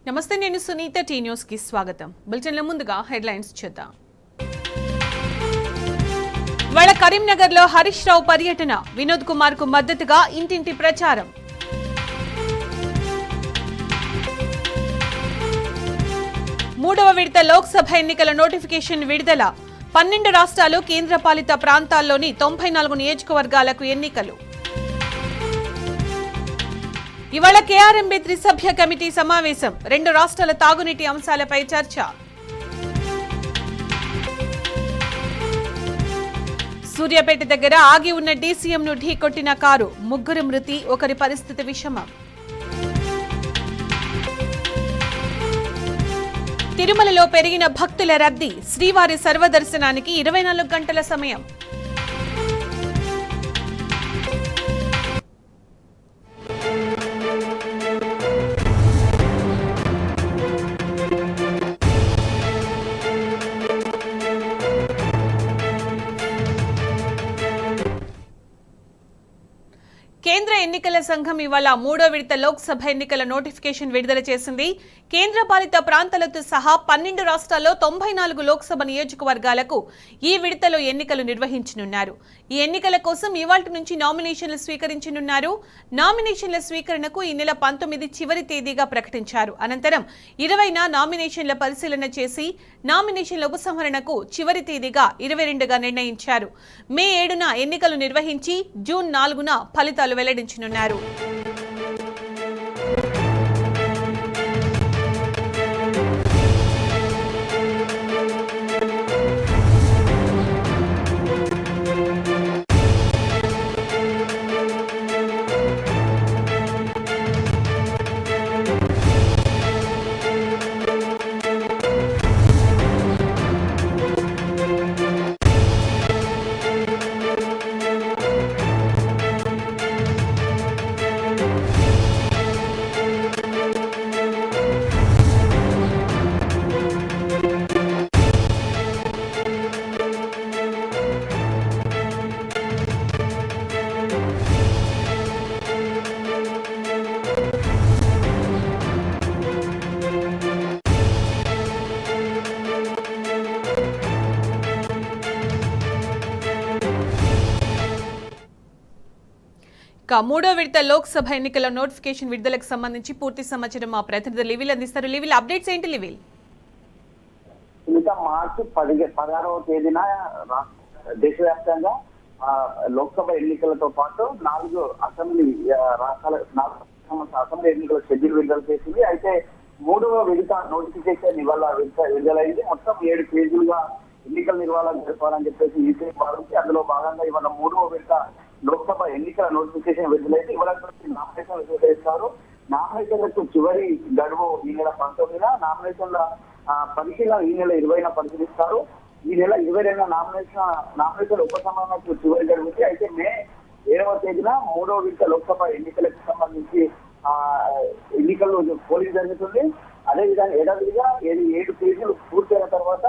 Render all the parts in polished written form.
నమస్తే, నేను Sunitha. Tea news కి స్వాగతం. బులెటిన్ల ముందుగా హెడ్లైన్స్ చూద్దాం. వాళ్ళ కరీంనగర్ లో హరీష్ రావు పర్యటన, వినోద్ కుమార్ కు మద్దతుగా ఇంటింటి ప్రచారం. మూడవ విడత లోక్సభ ఎన్నికల నోటిఫికేషన్ విడుదల. 12 రాష్ట్రాలు కేంద్రపాలిత ప్రాంతాల్లోని 94 నియోజకవర్గాలకు ఎన్నికలు. ఇవాళ కేఆర్ఎంబీ త్రిసభ్య కమిటీ సమావేశం. 2 రాష్ట్రాల తాగునీటి అంశాలపై చర్చ. సూర్యాపేట దగ్గర ఆగి ఉన్న డీసీఎంను ఢీకొట్టిన కారు, 3 మృతి, 1 పరిస్థితి విషమం. తిరుమలలో పెరిగిన భక్తుల రద్దీ, శ్రీవారి సర్వదర్శనానికి 24 గంటల సమయం. కేంద్ర ఎన్నికల సంఘం ఇవాళ 3వ విడత లోక్సభ ఎన్నికల నోటిఫికేషన్ విడుదల చేసింది. కేంద్రపాలిత ప్రాంతాలతో సహా 12 రాష్ట్రాల్లో 94 లోక్సభ నియోజకవర్గాలకు ఈ విడతలో ఎన్నికలు నిర్వహించనున్నారు. ఈ ఎన్నికల కోసం ఇవాల్టి నుంచి నామినేషన్లు స్వీకరించనున్నారు. నామినేషన్ల స్వీకరణకు ఈ నెల 19 చివరి తేదీగా ప్రకటించారు. అనంతరం 20న నామినేషన్ల పరిశీలన చేసి నామినేషన్ల ఉపసంహరణకు చివరి తేదీగా 22గా నిర్ణయించారు. మే 7న ఎన్నికలు నిర్వహించి జూన్ 4న ఫలితాలు వెల్లడించనున్నారు. మూడో విడత లోక్సభ ఎన్నికల నోటిఫికేషన్ విడుదలకు సంబంధించి పూర్తి సమాచారం మా ప్రతినిధి లివిల్ అందిస్తారు. లివిల్, అప్డేట్స్ ఏంటి లివిల్? మార్చి 16వ తేదీన దేశవ్యాప్తంగా లోక్సభ ఎన్నికలతో పాటు 4 అసెంబ్లీ అసెంబ్లీ ఎన్నికల షెడ్యూల్ విడుదల చేసింది. అయితే 3వ విడత నోటిఫికేషన్ ఇవాళ విడుదలైంది. మొత్తం 7 పేజీలుగా ఎన్నికల నిర్వహణ జరపాలని చెప్పేసి ఈసీ భావించి అందులో భాగంగా ఇవాళ 3వ విడత లోక్సభ ఎన్నికల నోటిఫికేషన్ విడుదలైతే ఇవాళ నామినేషన్లు విడుదలైస్తారు. నామినేషన్లకు చివరి గడువు ఈ నెల 19న, నామినేషన్ల పరిశీలన ఈ నెల 20న పరిశీలిస్తారు. ఈ నెల 22న నామినేషన్ ఉపసంహరణకు చివరి గడువుకి. అయితే మే 7వ తేదీన 3వ విడత లోక్సభ ఎన్నికలకు సంబంధించి ఎన్నికల్లో పోలింగ్ జరుగుతుంది. అదేవిధంగా ఎడవిగా 7 పేజీలు పూర్తయిన తర్వాత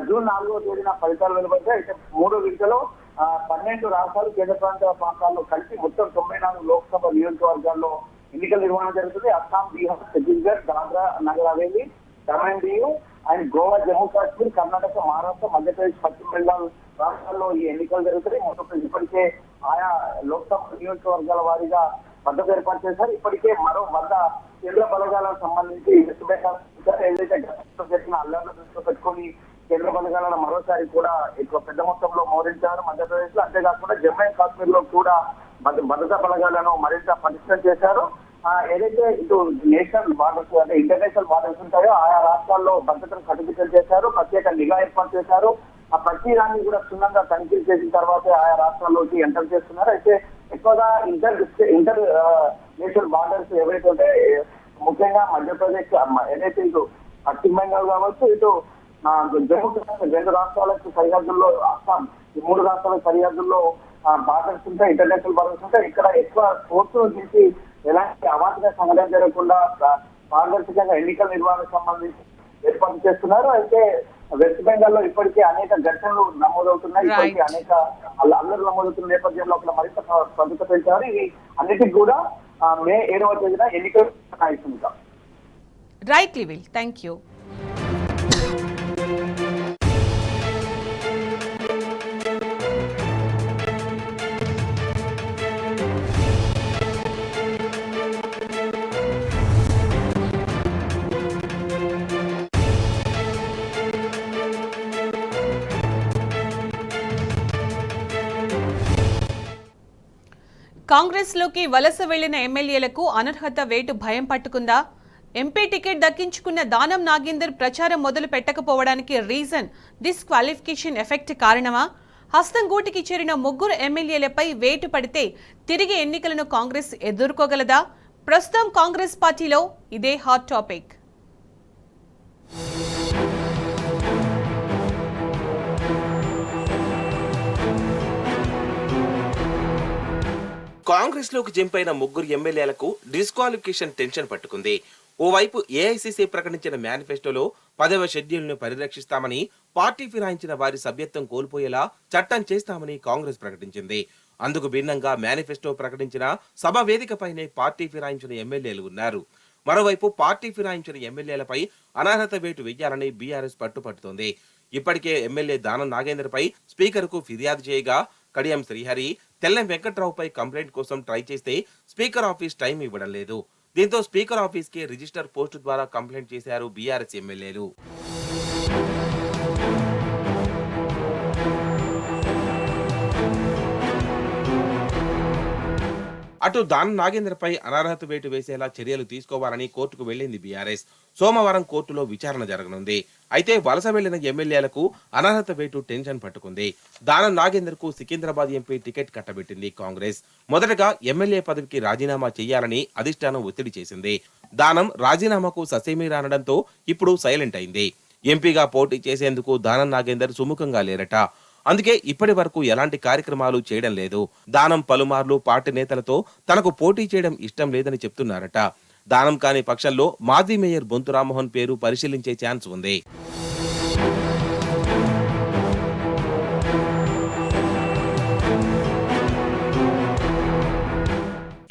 జూన్ 4వ తేదీన ఫలితాలు వెలువడతాయి. అయితే 3వ విడతలో 12 రాష్ట్రాలు కేంద్ర ప్రాంతాల్లో కలిసి మొత్తం 94 లోక్సభ నియోజకవర్గాల్లో ఎన్నికల నిర్వహణ జరుగుతుంది. అస్సాం, బీహార్, ఛత్తీస్గఢ్, దాద్రా నగర్ హవేలీ, దమన్ దీవ్ అండ్ గోవా, జమ్మూ కాశ్మీర్, కర్ణాటక, మహారాష్ట్ర, మధ్యప్రదేశ్, పశ్చిమ బెంగాల్ రాష్ట్రాల్లో ఈ ఎన్నికలు జరుగుతాయి. మొత్తం ఇప్పటికే ఆయా లోక్సభ నియోజకవర్గాల వారీగా మద్దతు ఏర్పాటు చేశారు. ఇప్పటికే మరో 100 కేంద్ర బలగాలకు సంబంధించి వెస్ట్ బెంగాల్ ఏదైతే జరిగిన అల్లర్లు దృష్టిలో పెట్టుకుని కేంద్ర బలగాలను మరోసారి కూడా ఎక్కువ పెద్ద మొత్తంలో మోహరించారు మధ్యప్రదేశ్ లో. అంతేకాకుండా జమ్మూ అండ్ కాశ్మీర్ లో కూడా భద్రతా బలగాలను మరింత పటిష్టం చేశారు. ఏదైతే ఇటు నేషనల్ బార్డర్స్ అంటే ఇంటర్నేషనల్ బార్డర్స్ ఉంటాయో ఆయా రాష్ట్రాల్లో భద్రతను కట్టుదిట్టం చేశారు. ప్రత్యేక నిఘా ఏర్పాటు చేశారు. ఆ ప్రతి దాన్ని కూడా క్షుణ్ణంగా తనిఖీలు చేసిన తర్వాతే ఆయా రాష్ట్రాల్లోకి ఎంటర్ చేస్తున్నారు. అయితే ఎక్కువగా ఇంటర్ నేషనల్ బార్డర్స్ ఏవైతే ఉంటాయో ముఖ్యంగా మధ్యప్రదేశ్ ఏదైతే ఇటు పశ్చిమ బెంగాల్ కావచ్చు, ఇటు జమ్మూ కాశ్మీర్ 2 రాష్ట్రాలకు సరిహద్దుల్లో, అస్సాం ఈ 3 రాష్ట్రాల సరిహద్దుల్లో బార్డర్స్ ఉంటాయి, ఇంటర్నేషనల్ బార్డర్స్ ఉంటాయి. ఇక్కడ ఎక్కువ కోర్టులు తీసి ఎలాంటి అవాంఛనీయ సంఘటన జరగకుండా పారదర్శకంగా ఎన్నికల నిర్వహణకు సంబంధించి ఏర్పాటు చేస్తున్నారు. అయితే వెస్ట్ బెంగాల్ లో ఇప్పటికే అనేక ఘటనలు నమోదవుతున్నాయి. ఇప్పటికే అనేక అల్లర్లు నమోదవుతున్న నేపథ్యంలో అక్కడ మరింత భద్రత పెంచారు. ఇవి అన్నిటికీ కూడా మే 7వ తేదీన ఎన్నికలు నిర్ణయిస్తుంది. Rightly will. Thank you. కాంగ్రెస్లోకి వలస వెళ్లిన ఎమ్మెల్యేలకు అనర్హత వేటు భయం పట్టుకుందా? ఎంపీ టికెట్ దక్కించుకున్న దానం నాగేందర్ ప్రచారం మొదలు పెట్టకపోవడానికి రీజన్ డిస్క్వాలిఫికేషన్ ఎఫెక్ట్ కారణమా? హస్తం గూటికి చేరిన ముగ్గురు ఎమ్మెల్యేలపై వేటు పడితే తిరిగి ఎన్నికలను కాంగ్రెస్ ఎదుర్కోగలదా? ప్రస్తుతం కాంగ్రెస్ పార్టీలో ఇదే హాట్ టాపిక్. కాంగ్రెస్ లోకి జంపైన ముగ్గురు ఎమ్మెల్యేలకు డిస్క్వాలిఫికేషన్ టెన్షన్ పట్టుకుంది. ఓవైపు ఏఐసీసీ ప్రకటించిన మేనిఫెస్టోలో 10వ షెడ్యూల్ను పరిరక్షిస్తామని, పార్టీ ఫిరాయించిన వారి సభ్యత్వం కోల్పోయేలా చట్టం చేస్తామని కాంగ్రెస్ ప్రకటించింది. అందుకు భిన్నంగా మేనిఫెస్టో ప్రకటించిన సభ వేదికపైనే పార్టీ ఫిరాయించిన ఎమ్మెల్యేలు ఉన్నారు. మరోవైపు పార్టీ ఫిరాయించిన ఎమ్మెల్యేలపై అనర్హత వేటు వెయ్యాలని బీఆర్ఎస్ పట్టుపడుతోంది. ఇప్పటికే ఎమ్మెల్యే దానం నాగేందర్పై స్పీకర్కు ఫిర్యాదు చేయగా కడియం శ్రీహరి, తెల్లం వెంకట్రావుపై కంప్లైంట్ కోసం ట్రై చేస్తే స్పీకర్ ఆఫీస్ టైం ఇవ్వడం లేదు. దీంతో స్పీకర్ ఆఫీస్ కి రిజిస్టర్ పోస్టు ద్వారా కంప్లైంట్ చేశారు బీఆర్ఎస్ ఎమ్మెల్యేలు. అటు దానం నాగేందర్పై అనర్హత వేటు వేసేలా చర్యలు తీసుకోవాలని కోర్టుకు వెళ్లింది బీఆర్ఎస్. సోమవారం కోర్టులో విచారణ జరగనుంది. అయితే వలస వెళ్లిన ఎమ్మెల్యేలకు అనర్హత వేటు టెన్షన్ పట్టుకుంది. దానం నాగేందర్ కు సికింద్రాబాద్ ఎంపీ టికెట్ కట్టబెట్టింది కాంగ్రెస్. మొదటగా ఎమ్మెల్యే పదవికి రాజీనామా చేయాలని అధిష్టానం ఒత్తిడి చేసింది. దానం రాజీనామాకు ససేమీ రానడంతో ఇప్పుడు సైలెంట్ అయింది. ఎంపీగా పోటీ చేసేందుకు దానం నాగేందర్ సుముఖంగా లేరట. అందుకే ఇప్పటి వరకు ఎలాంటి కార్యక్రమాలు చేయడం లేదు. దానం పలుమార్లు పార్టీ నేతలతో తనకు పోటీ చేయడం ఇష్టం లేదని చెప్తున్నారట. దానం కాని పక్షంలో మాజీ మేయర్ బొంతు రామ్మోహన్ పేరు పరిశీలించే ఛాన్స్ ఉంది.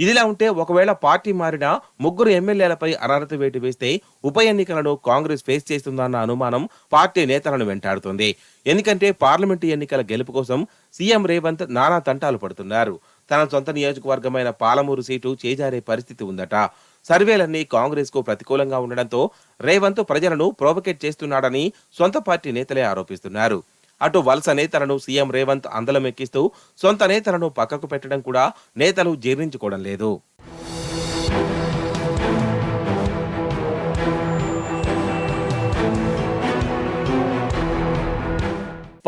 ఇదిలా ఉంటే ఒకవేళ పార్టీ మారినా ముగ్గురు ఎమ్మెల్యేలపై అనర్హత వేటు వేస్తే ఉప ఎన్నికలను కాంగ్రెస్ ఫేస్ చేస్తుందన్న అనుమానం పార్టీ నేతలను వెంటాడుతుంది. ఎందుకంటే పార్లమెంటు ఎన్నికల గెలుపు కోసం సీఎం రేవంత్ నానా తంటాలు పడుతున్నారు. తన సొంత నియోజకవర్గమైన పాలమూరు సీటు చేజారే పరిస్థితి ఉందట. సర్వేలన్నీ కాంగ్రెస్ కు ప్రతికూలంగా ఉండడంతో రేవంత్ ప్రజలను ప్రోవోకేట్ చేస్తున్నాడని సొంత పార్టీ నేతలే ఆరోపిస్తున్నారు. అటు వలస నేతలను సీఎం రేవంత్ అందలం ఎక్కిస్తూ సొంత నేతలను పక్కకు పెట్టడం కూడా నేతలు జీర్ణించుకోవడం లేదు.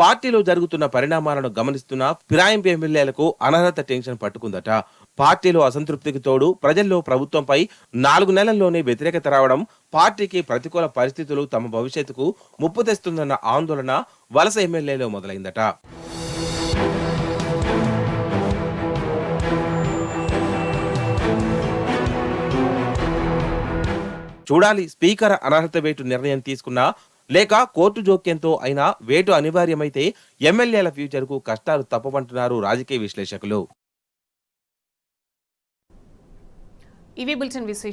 పార్టీలో జరుగుతున్న పరిణామాలను గమనిస్తున్న ఫిరాయింపు ఎమ్మెల్యేలకు అనర్హత టెన్షన్ పట్టుకుందట. పార్టీలో అసంతృప్తికి తోడు ప్రజల్లో ప్రభుత్వంపై 4 నెలల్లోనే వ్యతిరేకత రావడం, పార్టీకి ప్రతికూల పరిస్థితులు తమ భవిష్యత్తుకు ముప్పు తెస్తుందన్న ఆందోళన వలస ఎమ్మెల్యేలో మొదలైందట. చూడాలి స్పీకర్ అనర్హత వేటు నిర్ణయం తీసుకున్నా లేక కోర్టు జోక్యంతో అయినా వేటు అనివార్యమైతే ఎమ్మెల్యేల ఫ్యూచర్ కు కష్టాలు తప్పవంటున్నారు రాజకీయ విశ్లేషకులు. ఇవి బులెటిన్ విశేషాలు.